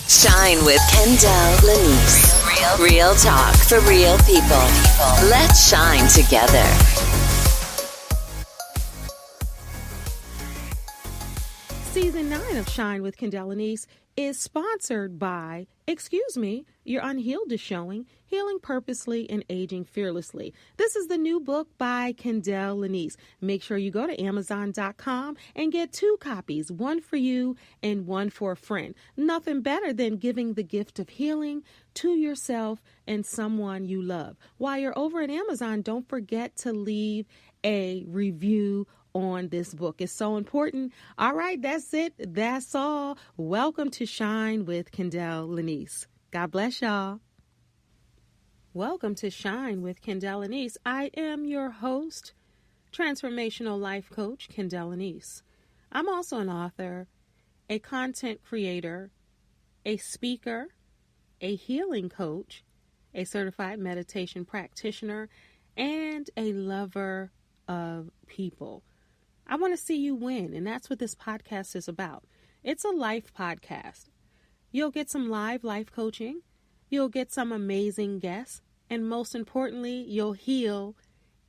Shine with Kendéll Lenice. Real talk for real people. Let's shine together. Season 9 of Shine with Kendéll Lenice is sponsored by, Your Unhealed is Showing, Healing Purposely and Aging Fearlessly. This is the new book by Kendéll Lenice. Make sure you go to Amazon.com and get 2 copies, one for you and one for a friend. Nothing better than giving the gift of healing to yourself and someone you love. While you're over at Amazon, don't forget to leave a review on this book. It's so important. All right, that's it. That's all. Welcome to Shine with Kendéll Lenice. God bless y'all. Welcome to Shine with Kendéll Lenice. I am your host, transformational life coach, Kendéll Lenice. I'm also an author, a content creator, a speaker, a healing coach, a certified meditation practitioner, and a lover of people. I want to see you win, and that's what this podcast is about. It's a life podcast. You'll get some live life coaching. You'll get some amazing guests. And most importantly, you'll heal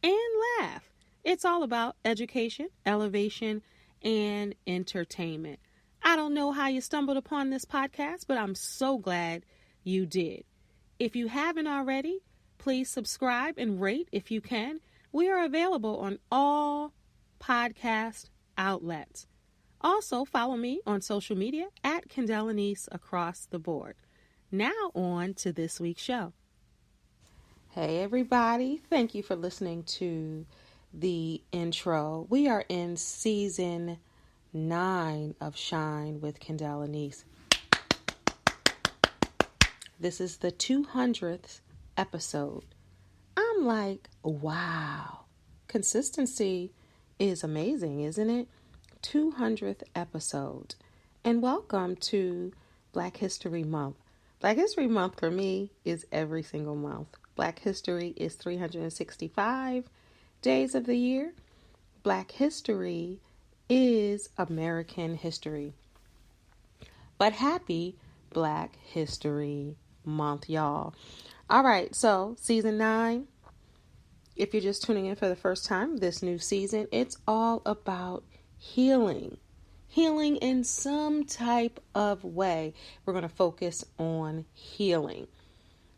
and laugh. It's all about education, elevation, and entertainment. I don't know how you stumbled upon this podcast, but I'm so glad you did. If you haven't already, please subscribe and rate if you can. We are available on all podcast outlets. Also, follow me on social media at Kendéll Lenice across the board. Now on to this week's show. Hey everybody, thank you for listening to the intro. We are in season 9 of Shine with Kendéll Lenice. This is the 200th episode. I'm like, wow, consistency is amazing, isn't it? 200th episode. And welcome to Black History Month. Black History Month for me is every single month. Black History is 365 days of the year. Black History is American history. But happy Black History Month, y'all. All right, so season 9. If you're just tuning in for the first time, this new season, it's all about healing. Healing in some type of way. We're going to focus on healing.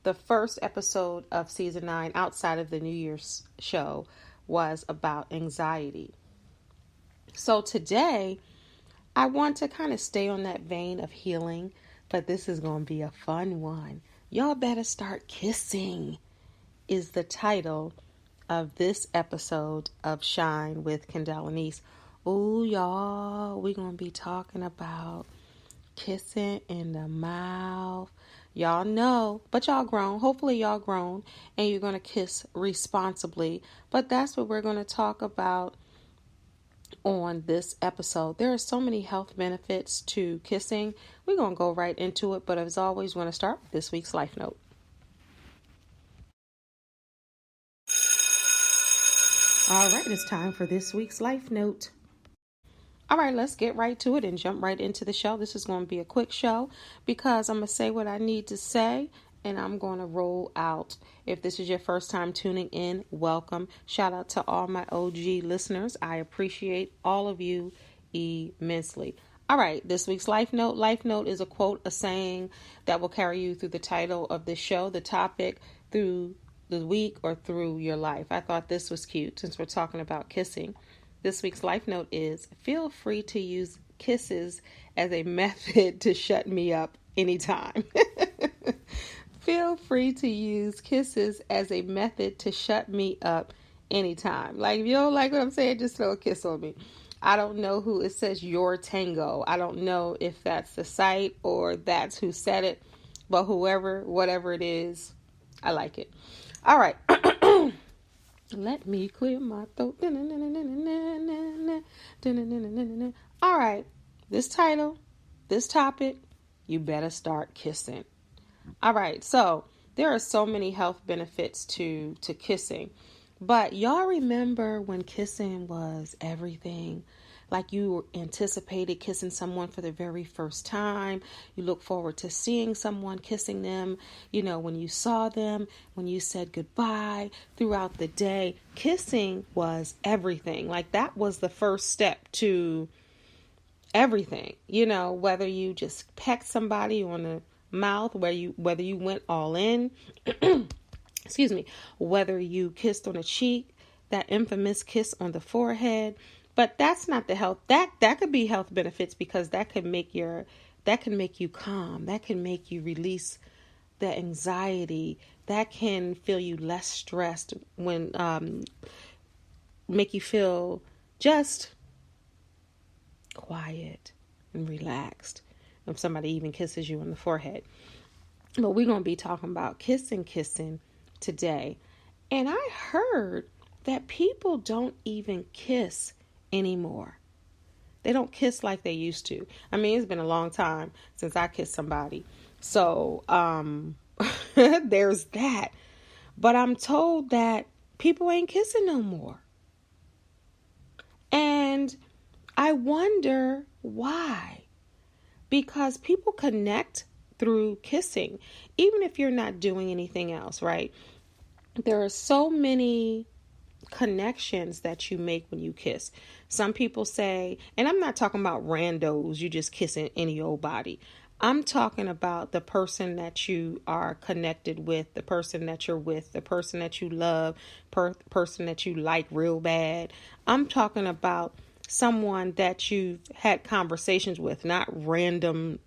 The first episode of season 9, outside of the New Year's show, was about anxiety. So today, I want to kind of stay on that vein of healing, but this is going to be a fun one. Y'all better start kissing is the title of this episode of Shine with Kendéll Lenice. Ooh, y'all, we're going to be talking about kissing in the mouth. Y'all know, but y'all grown. Hopefully y'all grown and you're going to kiss responsibly. But that's what we're going to talk about on this episode. There are so many health benefits to kissing. We're going to go right into it. But as always, we're going to start with this week's Life Note. All right, it's time for this week's Life Note. All right, let's get right to it and jump right into the show. This is going to be a quick show because I'm going to say what I need to say and I'm going to roll out. If this is your first time tuning in, welcome. Shout out to all my OG listeners. I appreciate all of you immensely. All right, this week's Life Note. Life Note is a quote, a saying that will carry you through the title of this show, the topic, through the week, or through your life. I thought this was cute since we're talking about kissing. This week's Life Note is, feel free to use kisses as a method to shut me up anytime. Feel free to use kisses as a method to shut me up anytime. Like, if you don't like what I'm saying, just throw a kiss on me. I don't know who it says your tango. I don't know if that's the site or that's who said it, but whoever, whatever it is, I like it. All right. Let me clear my throat. All right. This title, this topic, you better start kissing. All right. So there are so many health benefits to kissing. But y'all remember when kissing was everything? like you anticipated kissing someone for the very first time. You look forward to seeing someone, kissing them, when you saw them, when you said goodbye throughout the day. Kissing was everything. Like that was the first step to everything, whether you just pecked somebody on the mouth, whether you went all in, excuse me, whether you kissed on the cheek, that infamous kiss on the forehead. But that's not the health. That could be health benefits, because that can make you calm. That can make you release the anxiety. That can feel you less stressed, when make you feel just quiet and relaxed if somebody even kisses you on the forehead. But we're going to be talking about kissing today. And I heard that people don't even kiss anymore. They don't kiss like they used to. I mean, it's been a long time since I kissed somebody. So there's that. But I'm told that people ain't kissing no more. And I wonder why. Because people connect through kissing, even if you're not doing anything else, right? There are so many connections that you make when you kiss. Some people say, and I'm not talking about randos, you just kissing any old body. I'm talking about the person that you are connected with, the person that you're with, the person that you love, person that you like real bad. I'm talking about someone that you've had conversations with, not random,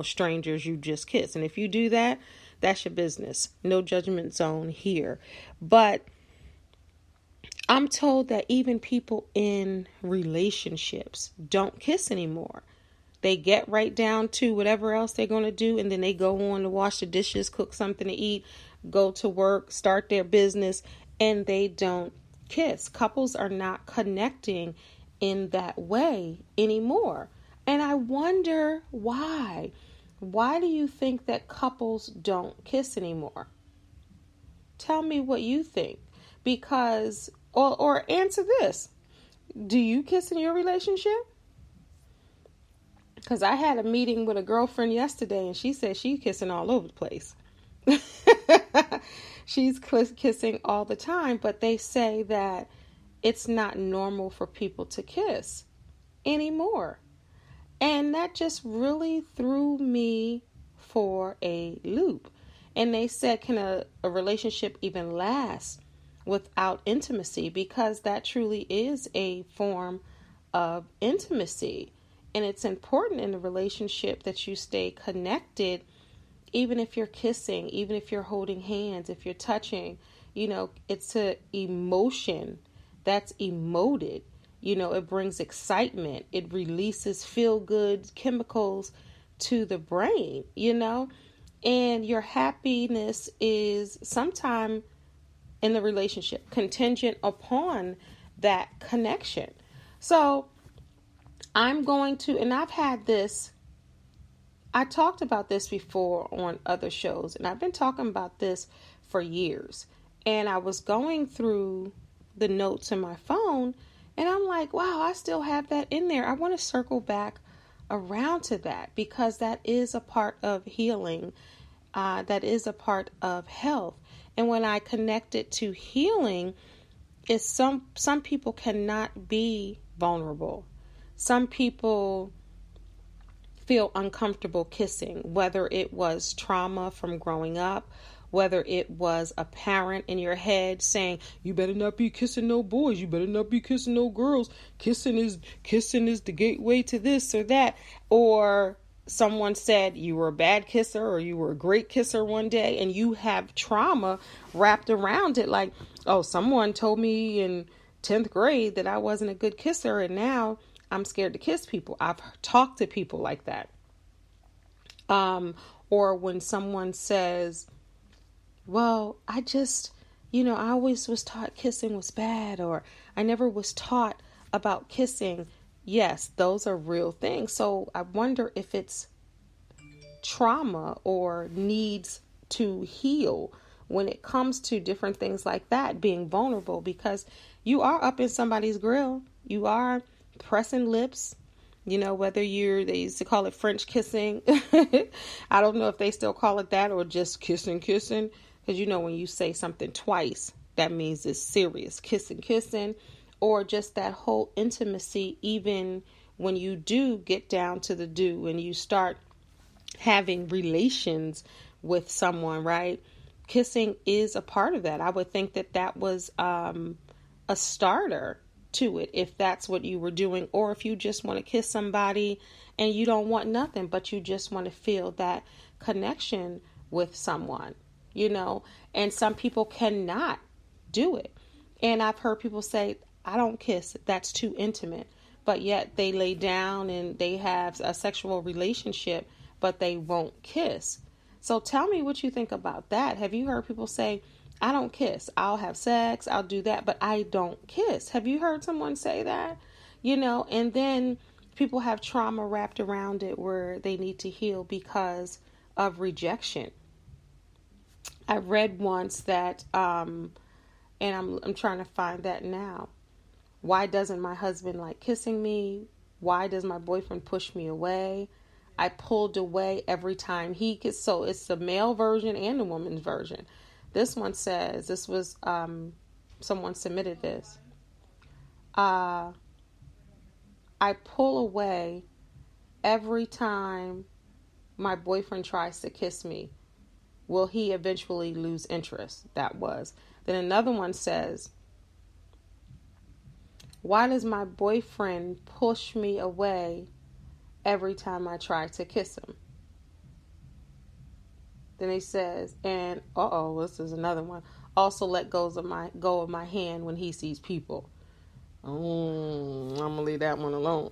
strangers you just kiss. And if you do that, that's your business. No judgment zone here. But I'm told that even people in relationships don't kiss anymore. They get right down to whatever else they're going to do, and then they go on to wash the dishes, cook something to eat, go to work, start their business, and they don't kiss. Couples are not connecting in that way anymore. And I wonder why. Why do you think that couples don't kiss anymore? Tell me what you think. Because, or answer this. Do you kiss in your relationship? Because I had a meeting with a girlfriend yesterday, and she said she's kissing all over the place. She's kissing all the time, but they say that it's not normal for people to kiss anymore. And that just really threw me for a loop. And they said, can a relationship even last without intimacy? Because that truly is a form of intimacy. And it's important in a relationship that you stay connected, even if you're kissing, even if you're holding hands, if you're touching. It's an emotion that's emoted. It brings excitement. It releases feel-good chemicals to the brain, and your happiness is sometime in the relationship contingent upon that connection. So I'm going to, and I've had this, I talked about this before on other shows, and I've been talking about this for years. And I was going through the notes in my phone, and I'm like, wow, I still have that in there. I want to circle back around to that, because that is a part of healing. That is a part of health. And when I connect it to healing, is some people cannot be vulnerable. Some people feel uncomfortable kissing, whether it was trauma from growing up, whether it was a parent in your head saying, you better not be kissing no boys, you better not be kissing no girls, kissing is the gateway to this or that, or someone said you were a bad kisser or you were a great kisser one day, and you have trauma wrapped around it, like, oh, someone told me in 10th grade that I wasn't a good kisser, and now I'm scared to kiss people. I've talked to people like that. Or when someone says, well, I just, I always was taught kissing was bad, or I never was taught about kissing. Yes, those are real things. So I wonder if it's trauma or needs to heal when it comes to different things like that, being vulnerable, because you are up in somebody's grill. You are pressing lips, whether they used to call it French kissing. I don't know if they still call it that or just kissing. Because, when you say something twice, that means it's serious. Kissing. Or just that whole intimacy, even when you do get down to the do and you start having relations with someone, right? Kissing is a part of that. I would think that was a starter to it, if that's what you were doing, or if you just want to kiss somebody and you don't want nothing, but you just want to feel that connection with someone, and some people cannot do it. And I've heard people say, I don't kiss, that's too intimate, but yet they lay down and they have a sexual relationship, but they won't kiss. So tell me what you think about that. Have you heard people say, I don't kiss, I'll have sex, I'll do that, but I don't kiss? Have you heard someone say that? And then people have trauma wrapped around it where they need to heal because of rejection. I read once that, and I'm trying to find that now. Why doesn't my husband like kissing me? Why does my boyfriend push me away? I pulled away every time he kissed. So it's the male version and the woman's version. This one says, this was, someone submitted this. I pull away every time my boyfriend tries to kiss me. Will he eventually lose interest? That was. Then another one says, why does my boyfriend push me away every time I try to kiss him? Then he says, and this is another one. Also let go of my hand when he sees people. I'm gonna leave that one alone.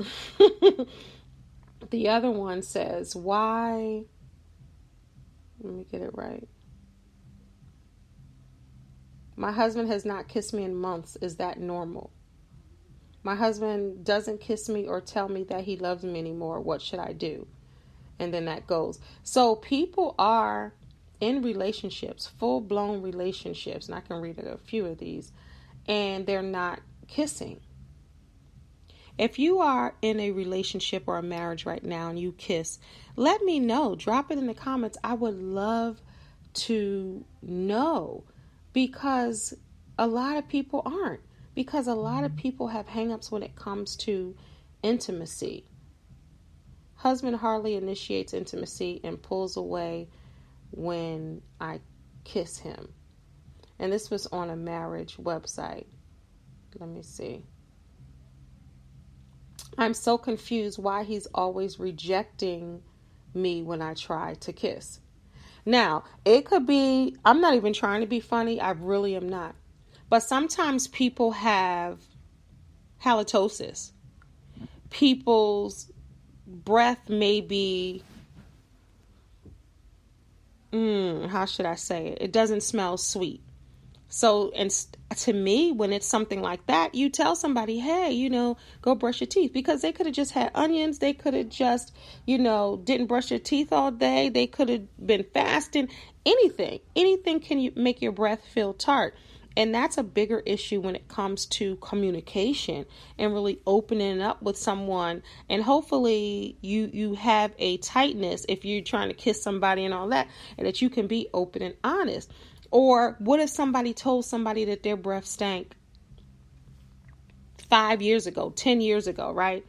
The other one says, why? Let me get it right. My husband has not kissed me in months. Is that normal? My husband doesn't kiss me or tell me that he loves me anymore. What should I do? And then that goes. So people are in relationships, full-blown relationships, and I can read a few of these, and they're not kissing. If you are in a relationship or a marriage right now and you kiss, let me know. Drop it in the comments. I would love to know, because a lot of people aren't. Because a lot of people have hang-ups when it comes to intimacy. Husband hardly initiates intimacy and pulls away when I kiss him. And this was on a marriage website. Let me see. I'm so confused why he's always rejecting me when I try to kiss. Now, it could be, I'm not even trying to be funny. I really am not. But sometimes people have halitosis. People's breath may be, how should I say it? It doesn't smell sweet. So, and to me, when it's something like that, you tell somebody, hey, go brush your teeth, because they could have just had onions. They could have just, didn't brush their teeth all day. They could have been fasting. Anything can make your breath feel tart. And that's a bigger issue when it comes to communication and really opening up with someone. And hopefully you have a tightness if you're trying to kiss somebody and all that, and that you can be open and honest. Or what if somebody told somebody that their breath stank 5 years ago, 10 years ago, right?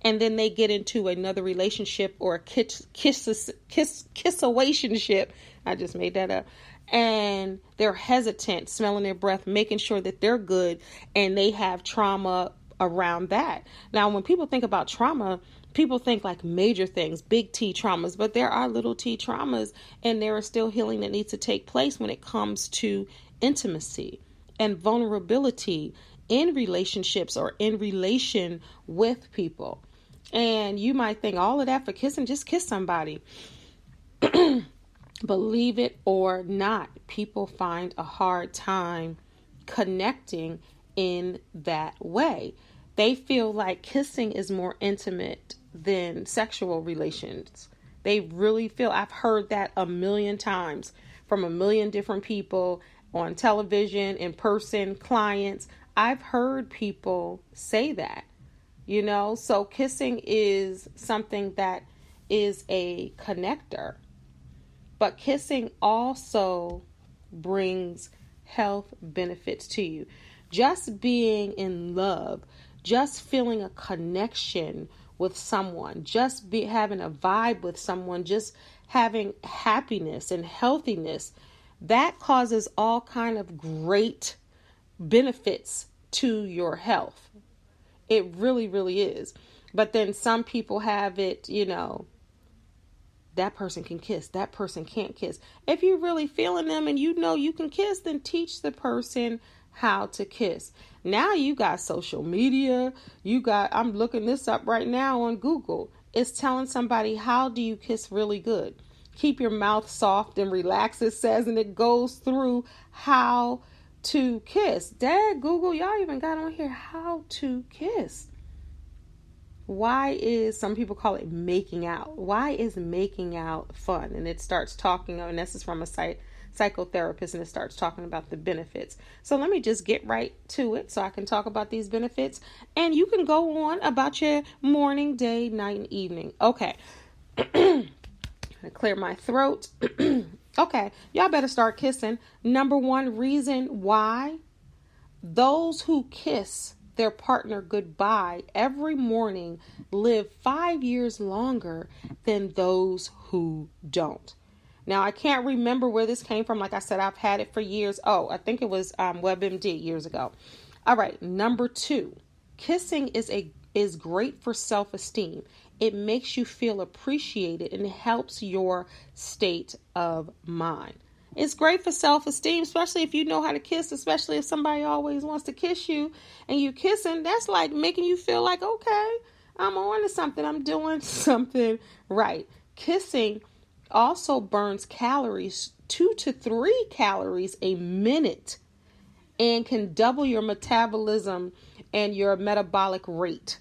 And then they get into another relationship or a kiss-awationship. I just made that up. And they're hesitant, smelling their breath, making sure that they're good, and they have trauma around that. Now, when people think about trauma, people think like major things, big T traumas, but there are little T traumas, and there is still healing that needs to take place when it comes to intimacy and vulnerability in relationships or in relation with people. And you might think all of that for kissing, just kiss somebody. Believe it or not, people find a hard time connecting in that way. They feel like kissing is more intimate than sexual relations. They really feel, I've heard that a million times from a million different people on television, in person, clients. I've heard people say that, So kissing is something that is a connector, but kissing also brings health benefits to you. Just being in love, just feeling a connection with someone, just having a vibe with someone, just having happiness and healthiness, that causes all kind of great benefits to your health. It really, really is. But then some people have it, that person can kiss, that person can't kiss. If you're really feeling them and you can kiss, then teach the person how to kiss. Now you got social media. I'm looking this up right now on Google. It's telling somebody, how do you kiss really good? Keep your mouth soft and relaxed, it says, and it goes through how to kiss. Dad, Google, y'all even got on here how to kiss. Why is, some people call it making out. Why is making out fun? And it starts talking, and this is from a psychotherapist, and it starts talking about the benefits. So let me just get right to it so I can talk about these benefits, and you can go on about your morning, day, night, and evening. Okay. I clear my throat. Okay, y'all better start kissing. Number one reason why: those who kiss their partner goodbye every morning live 5 years longer than those who don't. Now, I can't remember where this came from. Like I said, I've had it for years. Oh, I think it was WebMD years ago. All right, number two, kissing is great for self-esteem. It makes you feel appreciated and helps your state of mind. It's great for self-esteem, especially if you know how to kiss, especially if somebody always wants to kiss you and you kissing. That's like making you feel like, okay, I'm on to something. I'm doing something right. Kissing also burns calories, 2 to 3 calories a minute, and can double your metabolism and your metabolic rate.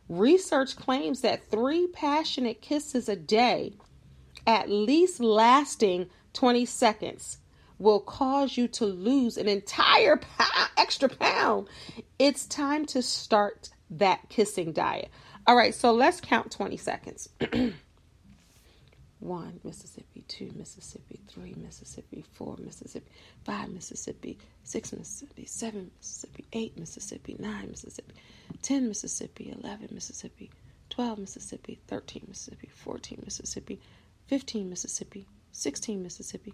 Research claims that 3 passionate kisses a day, at least lasting 20 seconds, will cause you to lose an entire extra pound. It's time to start that kissing diet. All right, so let's count 20 seconds. 1 Mississippi, 2 Mississippi, 3 Mississippi, 4 Mississippi, 5 Mississippi, 6 Mississippi, 7 Mississippi, 8 Mississippi, 9 Mississippi, 10 Mississippi, 11 Mississippi, 12 Mississippi, 13 Mississippi, 14 Mississippi, 15 Mississippi, 16 Mississippi,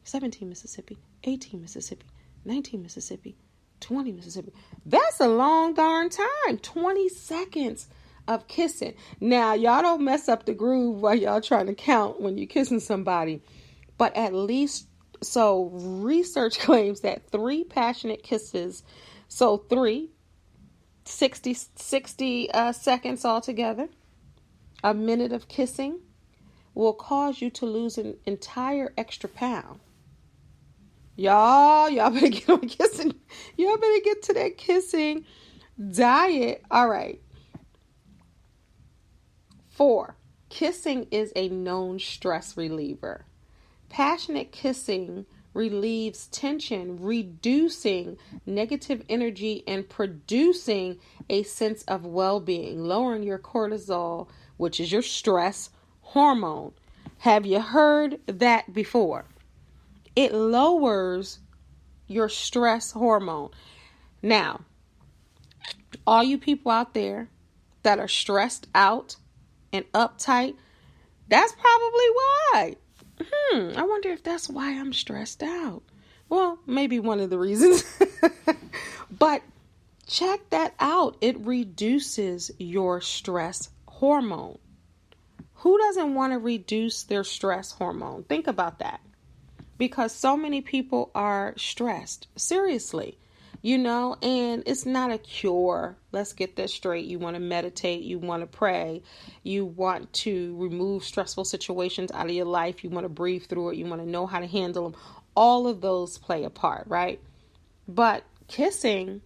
17 Mississippi, 18 Mississippi, 19 Mississippi, 20 Mississippi. That's a long darn time. 20 seconds of kissing. Now, y'all don't mess up the groove while y'all trying to count when you're kissing somebody. But at least, so research claims that 3 passionate kisses, so 60 seconds altogether, a minute of kissing, will cause you to lose an entire extra pound. Y'all better get on kissing. Y'all better get to that kissing diet. All right. 4, kissing is a known stress reliever. Passionate kissing relieves tension, reducing negative energy and producing a sense of well-being, lowering your cortisol, which is your stress hormone. Have you heard that before? It lowers your stress hormone. Now, all you people out there that are stressed out and uptight, that's probably why. I wonder if that's why I'm stressed out. Well, maybe one of the reasons. But check that out. It reduces your stress hormone. Who doesn't want to reduce their stress hormone? Think about that. Because so many people are stressed. Seriously. And it's not a cure. Let's get that straight. You want to meditate. You want to pray. You want to remove stressful situations out of your life. You want to breathe through it. You want to know how to handle them. All of those play a part, right? But kissing,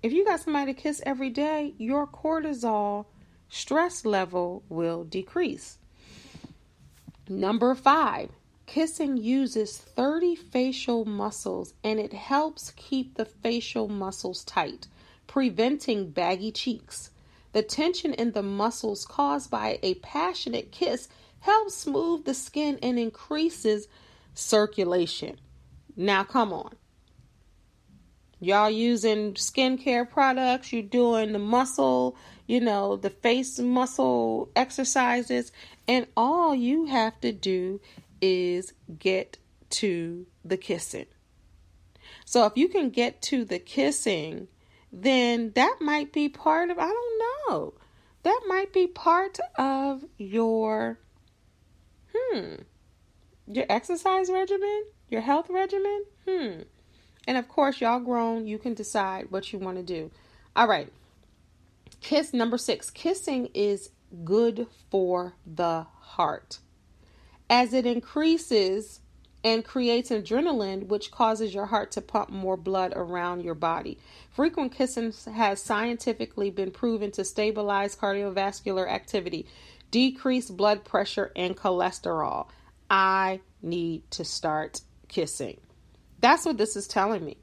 if you got somebody to kiss every day, your cortisol stress level will decrease. Number 5. Kissing uses 30 facial muscles, and it helps keep the facial muscles tight, preventing baggy cheeks, The tension in the muscles caused by a passionate kiss helps smooth the skin and increases circulation. Now, come on. Y'all using skincare products, you're doing the muscle, the face muscle exercises, and all you have to do is get to the kissing. So if you can get to the kissing, then that might be part of, I don't know, that might be part of your exercise regimen, your health regimen. And of course, y'all grown, you can decide what you want to do. All right. Number 6, kissing is good for the heart, as it increases and creates adrenaline, which causes your heart to pump more blood around your body. Frequent kissing has scientifically been proven to stabilize cardiovascular activity, decrease blood pressure, and cholesterol. I need to start kissing. That's what this is telling me.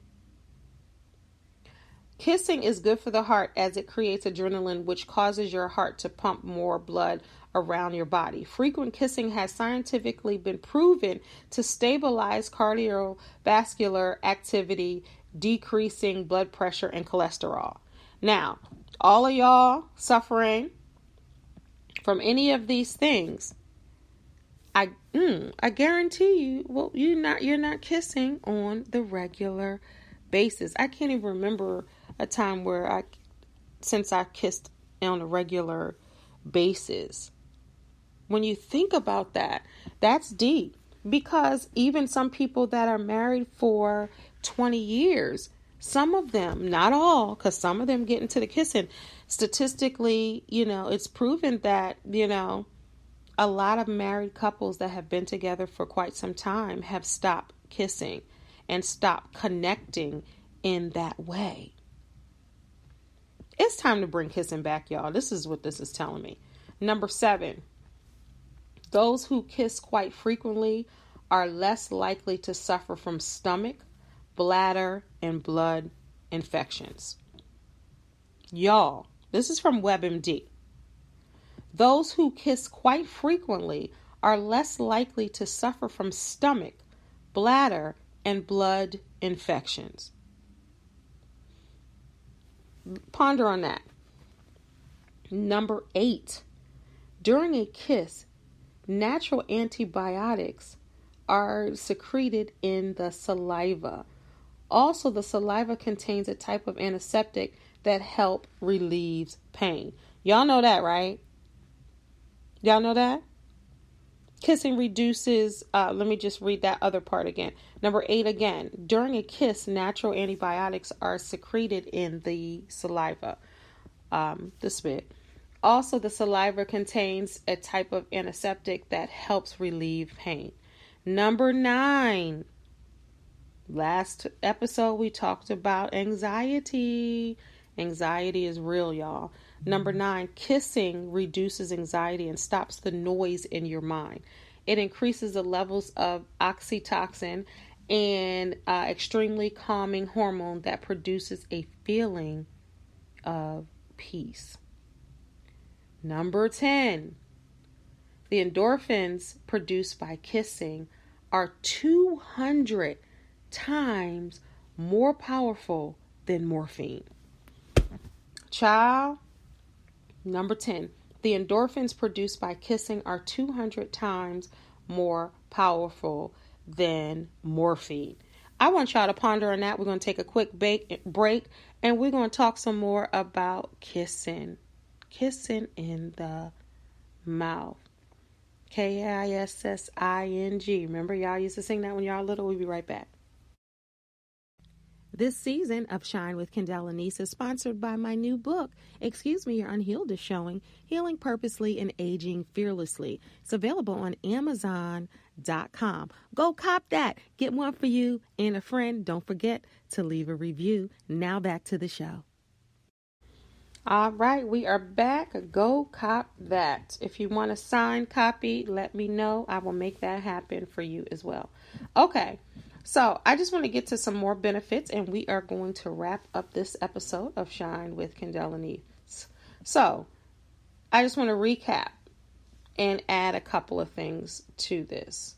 Kissing is good for the heart as it creates adrenaline, which causes your heart to pump more blood around your body. Frequent kissing has scientifically been proven to stabilize cardiovascular activity, decreasing blood pressure and cholesterol. Now, all of y'all suffering from any of these things, I guarantee you, well, you're not kissing on the regular basis. I can't even remember a time where since I kissed on a regular basis. When you think about that, that's deep, because even some people that are married for 20 years, some of them, not all, because some of them get into the kissing. Statistically, it's proven that, a lot of married couples that have been together for quite some time have stopped kissing and stopped connecting in that way. It's time to bring kissing back, y'all. This is what this is telling me. Number 7, those who kiss quite frequently are less likely to suffer from stomach, bladder, and blood infections. Y'all, this is from WebMD. Those who kiss quite frequently are less likely to suffer from stomach, bladder, and blood infections. Ponder on that. Number 8, during a kiss, natural antibiotics are secreted in the saliva. Also, the saliva contains a type of antiseptic that help relieves pain. Y'all know that, right? Y'all know that? Kissing reduces, let me just read that other part again. Number 8 again. During a kiss, natural antibiotics are secreted in the saliva, the spit. Also, the saliva contains a type of antiseptic that helps relieve pain. Number 9. Last episode, we talked about anxiety. Anxiety is real, y'all. Number 9, kissing reduces anxiety and stops the noise in your mind. It increases the levels of oxytocin, an extremely calming hormone that produces a feeling of peace. Number 10, the endorphins produced by kissing are 200 times more powerful than morphine. Child, number 10, the endorphins produced by kissing are 200 times more powerful than morphine. I want y'all to ponder on that. We're going to take a quick break, and we're going to talk some more about kissing. Kissing in the mouth. Kissing. Remember, y'all used to sing that when y'all were little? We'll be right back. This season of Shine with Kendéll Lenice is sponsored by my new book, Your Unhealed is Showing, Healing Purposely and Aging Fearlessly. It's available on Amazon.com. Go cop that. Get one for you and a friend. Don't forget to leave a review. Now back to the show. All right, we are back. Go cop that. If you want a signed copy, let me know. I will make that happen for you as well. Okay. So I just want to get to some more benefits, and we are going to wrap up this episode of Shine with Kendéll Lenice. So I just want to recap and add a couple of things to this.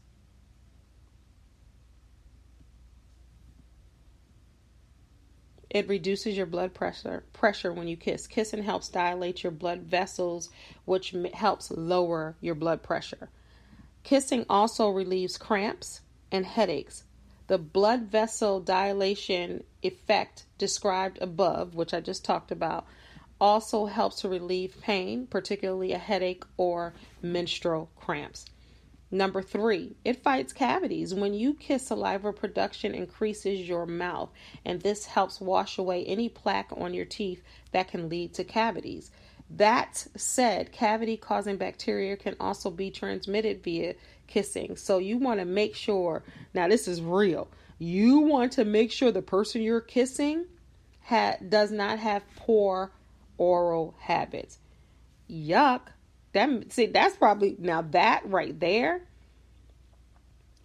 It reduces your blood pressure when you kiss. Kissing helps dilate your blood vessels, which helps lower your blood pressure. Kissing also relieves cramps and headaches. The blood vessel dilation effect described above, which I just talked about, also helps to relieve pain, particularly a headache or menstrual cramps. Number 3, it fights cavities. When you kiss, saliva production increases your mouth, and this helps wash away any plaque on your teeth that can lead to cavities. That said, cavity-causing bacteria can also be transmitted via kissing. So you want to make sure, now this is real, you want to make sure the person you're kissing does not have poor oral habits. Yuck. That's probably, now that right there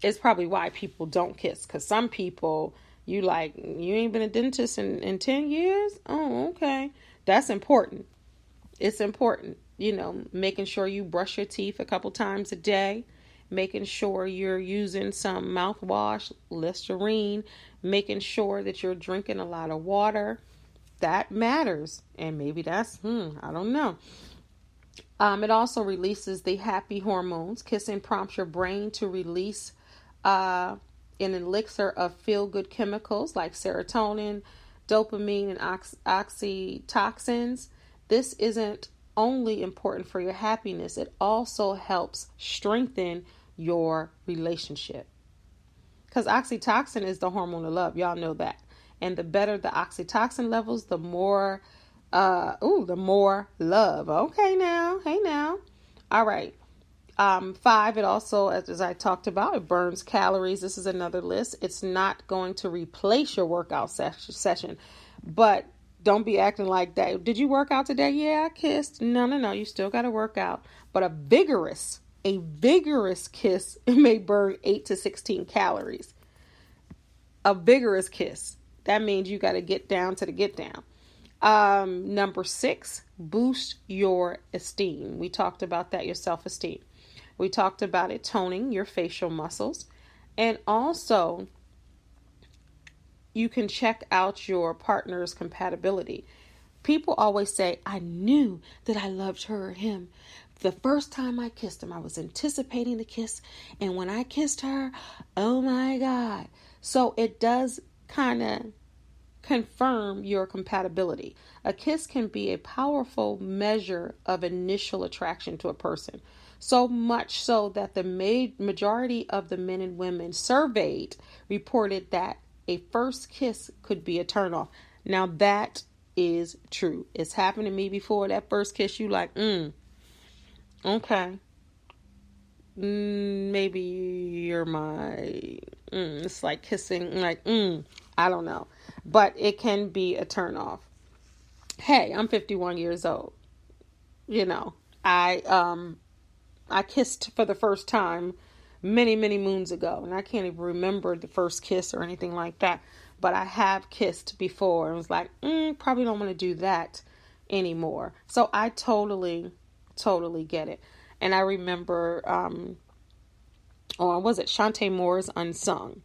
is probably why people don't kiss. Because some people, you ain't been a dentist in 10 years? Oh, okay. That's important. It's important, making sure you brush your teeth a couple times a day, making sure you're using some mouthwash, Listerine, making sure that you're drinking a lot of water. That matters. And maybe that's, I don't know. It also releases the happy hormones. Kissing prompts your brain to release an elixir of feel-good chemicals like serotonin, dopamine, and oxytocins. This isn't only important for your happiness, it also helps strengthen your relationship. Because oxytocin is the hormone of love. Y'all know that. And the better the oxytocin levels, the more love. Okay now. Hey now. All right. 5, it also, as I talked about, it burns calories. This is another list. It's not going to replace your workout session, but don't be acting like that. Did you work out today? Yeah, I kissed. No. You still got to work out. But a vigorous kiss may burn 8 to 16 calories. A vigorous kiss. That means you got to get down to the get down. Number 6, boost your esteem. We talked about that, your self-esteem. We talked about it toning your facial muscles. And also, you can check out your partner's compatibility. People always say, I knew that I loved her or him. The first time I kissed him, I was anticipating the kiss. And when I kissed her, oh my God. So it does kind of confirm your compatibility. A kiss can be a powerful measure of initial attraction to a person. So much so that the majority of the men and women surveyed reported that a first kiss could be a turnoff. Now that is true. It's happened to me before. That first kiss, you like, okay. Maybe you're my, it's like kissing, like, I don't know. But it can be a turnoff. Hey, I'm 51 years old. I kissed for the first time many, many moons ago. And I can't even remember the first kiss or anything like that. But I have kissed before. And was like, probably don't want to do that anymore. So I totally get it. And I remember, was it Shantae Moore's Unsung?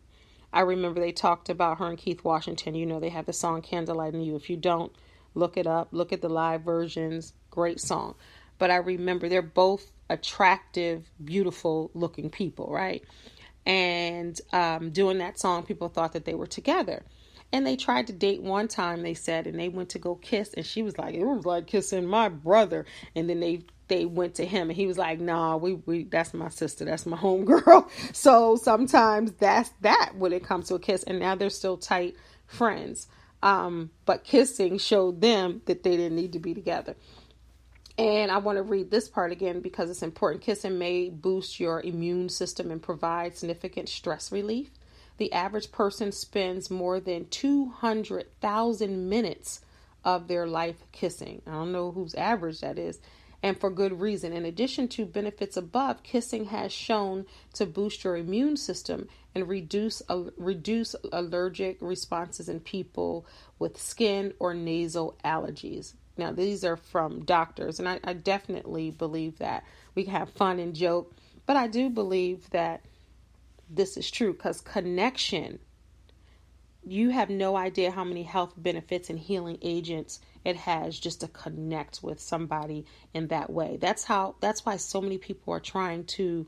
I remember they talked about her and Keith Washington. They have the song Candlelight in You. If you don't, look it up. Look at the live versions. Great song. But I remember they're both attractive, beautiful looking people, right? And doing that song, people thought that they were together. And they tried to date one time, they said, and they went to go kiss. And she was like, it was like kissing my brother. And then they went to him and he was like, nah, that's my sister. That's my homegirl. So sometimes that's that when it comes to a kiss. And now they're still tight friends. But kissing showed them that they didn't need to be together. And I want to read this part again because it's important. Kissing may boost your immune system and provide significant stress relief. The average person spends more than 200,000 minutes of their life kissing. I don't know whose average that is. And for good reason. In addition to benefits above, kissing has shown to boost your immune system and reduce allergic responses in people with skin or nasal allergies. Now, these are from doctors, and I definitely believe that. We can have fun and joke, but I do believe that this is true, because connection, you have no idea how many health benefits and healing agents it has just to connect with somebody in that way. That's why so many people are trying to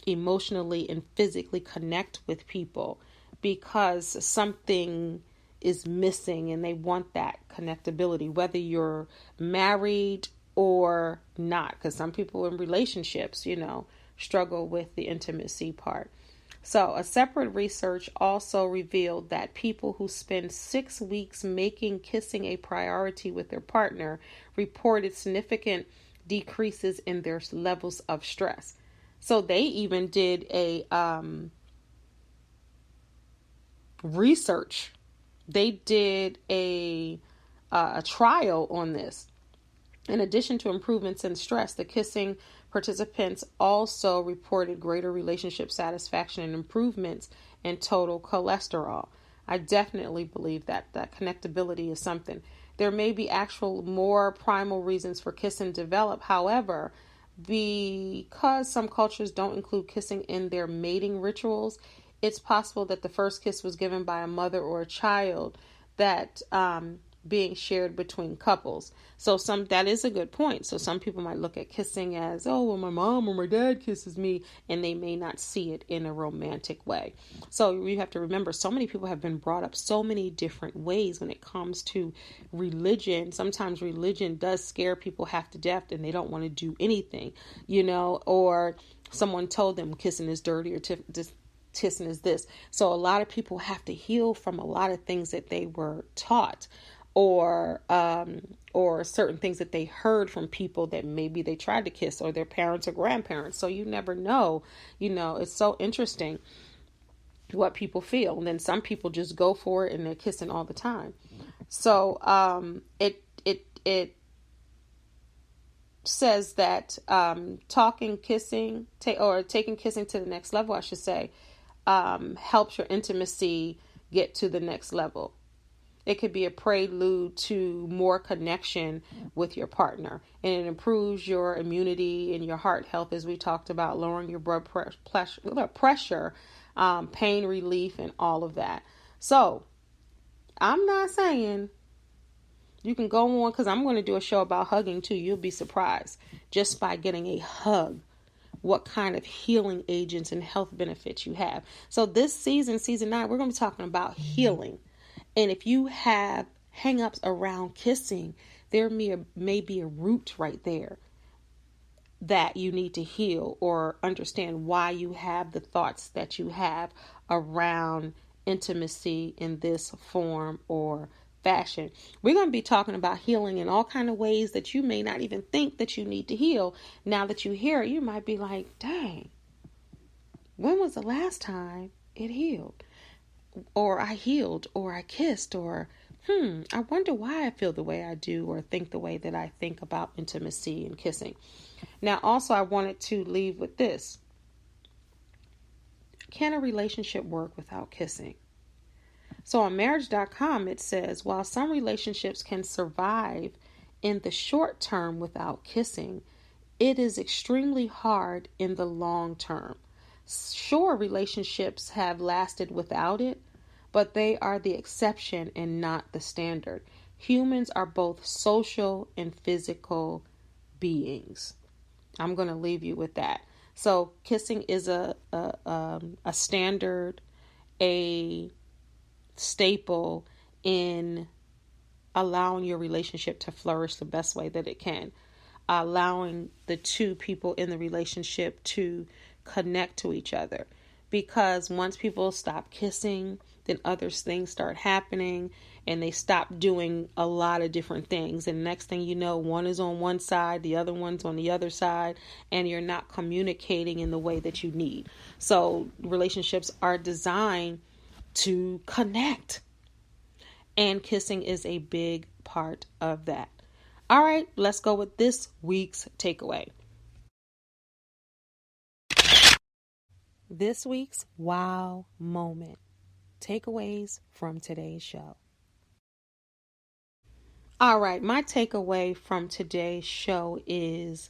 emotionally and physically connect with people, because something is missing and they want that connectability, whether you're married or not, because some people in relationships, struggle with the intimacy part. So, a separate research also revealed that people who spend 6 weeks making kissing a priority with their partner reported significant decreases in their levels of stress. So, they even did a research. They did a trial on this. In addition to improvements in stress, the kissing participants also reported greater relationship satisfaction and improvements in total cholesterol. I definitely believe that connectability is something. There may be actual more primal reasons for kissing develop. However, because some cultures don't include kissing in their mating rituals, it's possible that the first kiss was given by a mother or a child that being shared between couples. So that is a good point. So some people might look at kissing as, oh, well, my mom or my dad kisses me, and they may not see it in a romantic way. So you have to remember, so many people have been brought up so many different ways when it comes to religion. Sometimes religion does scare people half to death and they don't want to do anything, or someone told them kissing is dirty, or kissing is this. So a lot of people have to heal from a lot of things that they were taught, or certain things that they heard from people that maybe they tried to kiss, or their parents or grandparents. So you never know. It's so interesting what people feel. And then some people just go for it and they're kissing all the time. So it says that taking kissing to the next level, I should say, helps your intimacy get to the next level. It could be a prelude to more connection with your partner, and it improves your immunity and your heart health, as we talked about, lowering your blood pressure, pain relief, and all of that. So I'm not saying you can go on, because I'm going to do a show about hugging too. You'll be surprised just by getting a hug what kind of healing agents and health benefits you have. So this season 9, we're going to be talking about healing. And if you have hang-ups around kissing, there may be a root right there that you need to heal, or understand why you have the thoughts that you have around intimacy in this form or fashion. We're going to be talking about healing in all kinds of ways that you may not even think that you need to heal. Now that you hear it, you might be like, dang, when was the last time it healed? Or I healed, or I kissed, or I wonder why I feel the way I do, or think the way that I think about intimacy and kissing. Now, also, I wanted to leave with this. Can a relationship work without kissing? So on marriage.com, it says, while some relationships can survive in the short term without kissing, it is extremely hard in the long term. Sure, relationships have lasted without it, but they are the exception and not the standard. Humans are both social and physical beings. I'm going to leave you with that. So kissing is a standard, a staple in allowing your relationship to flourish the best way that it can. Allowing the two people in the relationship to connect to each other. Because once people stop kissing, then other things start happening, and they stop doing a lot of different things. And next thing you know, one is on one side, the other one's on the other side, and you're not communicating in the way that you need. So relationships are designed to connect, and kissing is a big part of that. All right, let's go with this week's takeaway. This week's wow moment. Takeaways from today's show. All right, my takeaway from today's show is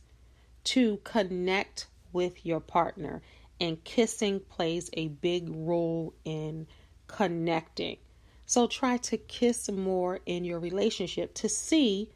to connect with your partner, and kissing plays a big role in connecting. So try to kiss more in your relationship to see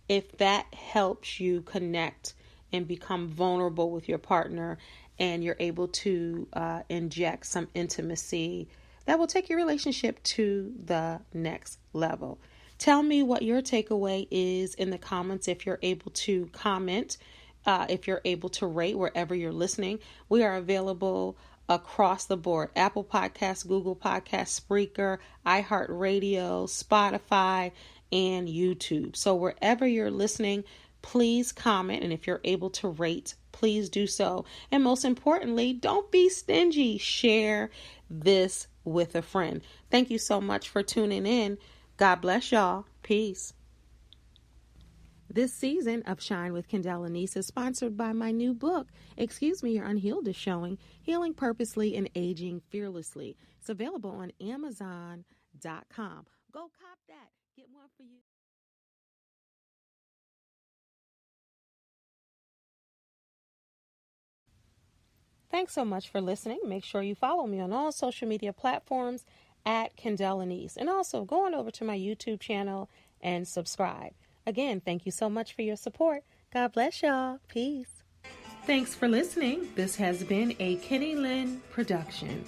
if that helps you connect and become vulnerable with your partner, and you're able to inject some intimacy that will take your relationship to the next level. Tell me what your takeaway is in the comments if you're able to comment, if you're able to rate wherever you're listening. We are available across the board: Apple Podcasts, Google Podcasts, Spreaker, iHeartRadio, Spotify, and YouTube. So wherever you're listening, please comment. And if you're able to rate, please do so. And most importantly, don't be stingy. Share this with a friend. Thank you so much for tuning in. God bless y'all. Peace. This season of Shine with Kendéll Lenice is sponsored by my new book, Excuse Me, Your Unhealed is Showing, Healing Purposely and Aging Fearlessly. It's available on Amazon.com. Go cop that. Get one for you. Thanks so much for listening. Make sure you follow me on all social media platforms at Kendéll Lenice. And also go on over to my YouTube channel and subscribe. Again, thank you so much for your support. God bless y'all. Peace. Thanks for listening. This has been a Kenny Lynn production.